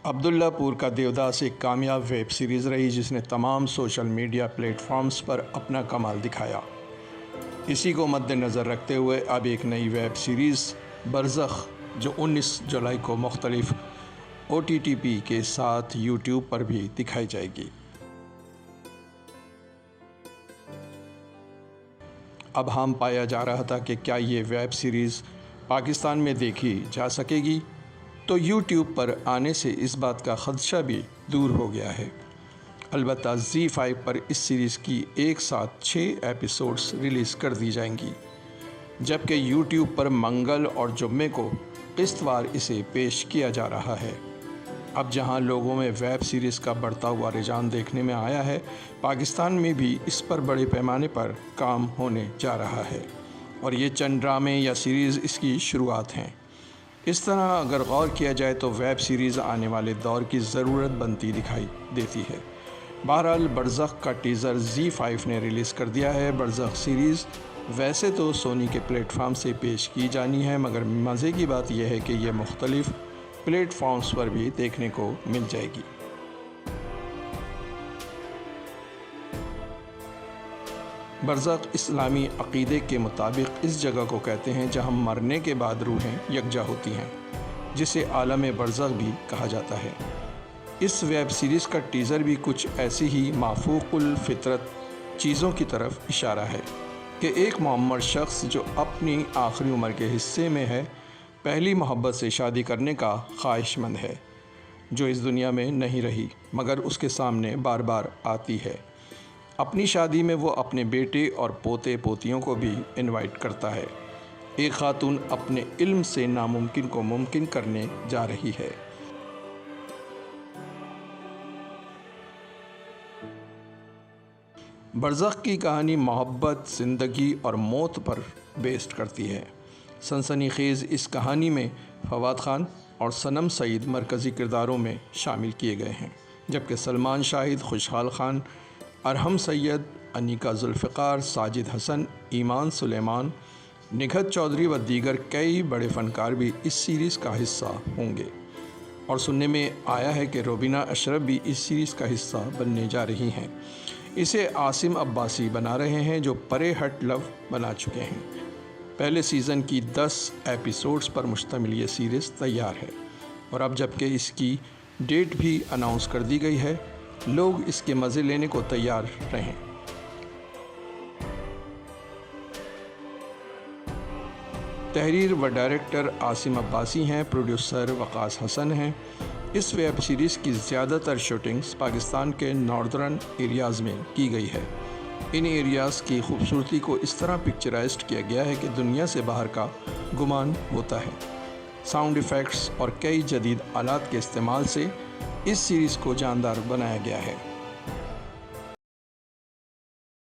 عبداللہ پور کا دیوداس ایک کامیاب ویب سیریز رہی جس نے تمام سوشل میڈیا پلیٹ فارمز پر اپنا کمال دکھایا۔ اسی کو مد نظر رکھتے ہوئے اب ایک نئی ویب سیریز برزخ جو 19 جولائی کو مختلف OTT کے ساتھ YouTube پر بھی دکھائی جائے گی۔ اب ہم پایا جا رہا تھا کہ کیا یہ ویب سیریز پاکستان میں دیکھی جا سکے گی، تو YouTube پر آنے سے اس بات کا خدشہ بھی دور ہو گیا ہے۔ البتہ ZEE5 پر اس سیریز کی ایک ساتھ 6 ایپیسوڈز ریلیز کر دی جائیں گی، جبکہ YouTube پر منگل اور جمعے کو قسط وار اسے پیش کیا جا رہا ہے۔ اب جہاں لوگوں میں ویب سیریز کا بڑھتا ہوا رجحان دیکھنے میں آیا ہے، پاکستان میں بھی اس پر بڑے پیمانے پر کام ہونے جا رہا ہے، اور یہ چند ڈرامے یا سیریز اس کی شروعات ہیں۔ اس طرح اگر غور کیا جائے تو ویب سیریز آنے والے دور کی ضرورت بنتی دکھائی دیتی ہے۔ بہرحال برزخ کا ٹیزر ZEE5 نے ریلیز کر دیا ہے۔ برزخ سیریز ویسے تو سونی کے پلیٹ فارم سے پیش کی جانی ہے، مگر مزے کی بات یہ ہے کہ یہ مختلف پلیٹ فارمز پر بھی دیکھنے کو مل جائے گی۔ برزخ اسلامی عقیدے کے مطابق اس جگہ کو کہتے ہیں جہاں مرنے کے بعد روحیں یکجا ہوتی ہیں، جسے عالم برزخ بھی کہا جاتا ہے۔ اس ویب سیریز کا ٹیزر بھی کچھ ایسی ہی مافوق الفطرت چیزوں کی طرف اشارہ ہے کہ ایک معمر شخص جو اپنی آخری عمر کے حصے میں ہے، پہلی محبت سے شادی کرنے کا خواہش مند ہے، جو اس دنیا میں نہیں رہی مگر اس کے سامنے بار بار آتی ہے۔ اپنی شادی میں وہ اپنے بیٹے اور پوتے پوتیوں کو بھی انوائٹ کرتا ہے۔ ایک خاتون اپنے علم سے ناممکن کو ممکن کرنے جا رہی ہے۔ برزخ کی کہانی محبت، زندگی اور موت پر بیسڈ کرتی ہے۔ سنسنی خیز اس کہانی میں فواد خان اور صنم سعید مرکزی کرداروں میں شامل کیے گئے ہیں، جبکہ سلمان شاہد، خوشحال خان، ارحم سید، انیکا ذوالفقار، ساجد حسن، ایمان سلیمان، نگہت چودھری و دیگر کئی بڑے فنکار بھی اس سیریز کا حصہ ہوں گے، اور سننے میں آیا ہے کہ روبینہ اشرف بھی اس سیریز کا حصہ بننے جا رہی ہیں۔ اسے عاصم عباسی بنا رہے ہیں، جو پرے ہٹ لو بنا چکے ہیں۔ پہلے سیزن کی 10 ایپیسوڈز پر مشتمل یہ سیریز تیار ہے، اور اب جبکہ اس کی ڈیٹ بھی اناؤنس کر دی گئی ہے، لوگ اس کے مزے لینے کو تیار رہیں۔ تحریر و ڈائریکٹر عاصم عباسی ہیں، پروڈیوسر وقاص حسن ہیں۔ اس ویب سیریز کی زیادہ تر شوٹنگز پاکستان کے ناردرن ایریاز میں کی گئی ہے۔ ان ایریاز کی خوبصورتی کو اس طرح پکچرائزڈ کیا گیا ہے کہ دنیا سے باہر کا گمان ہوتا ہے۔ ساؤنڈ ایفیکٹس اور کئی جدید آلات کے استعمال سے اس سیریز کو جاندار بنایا گیا ہے۔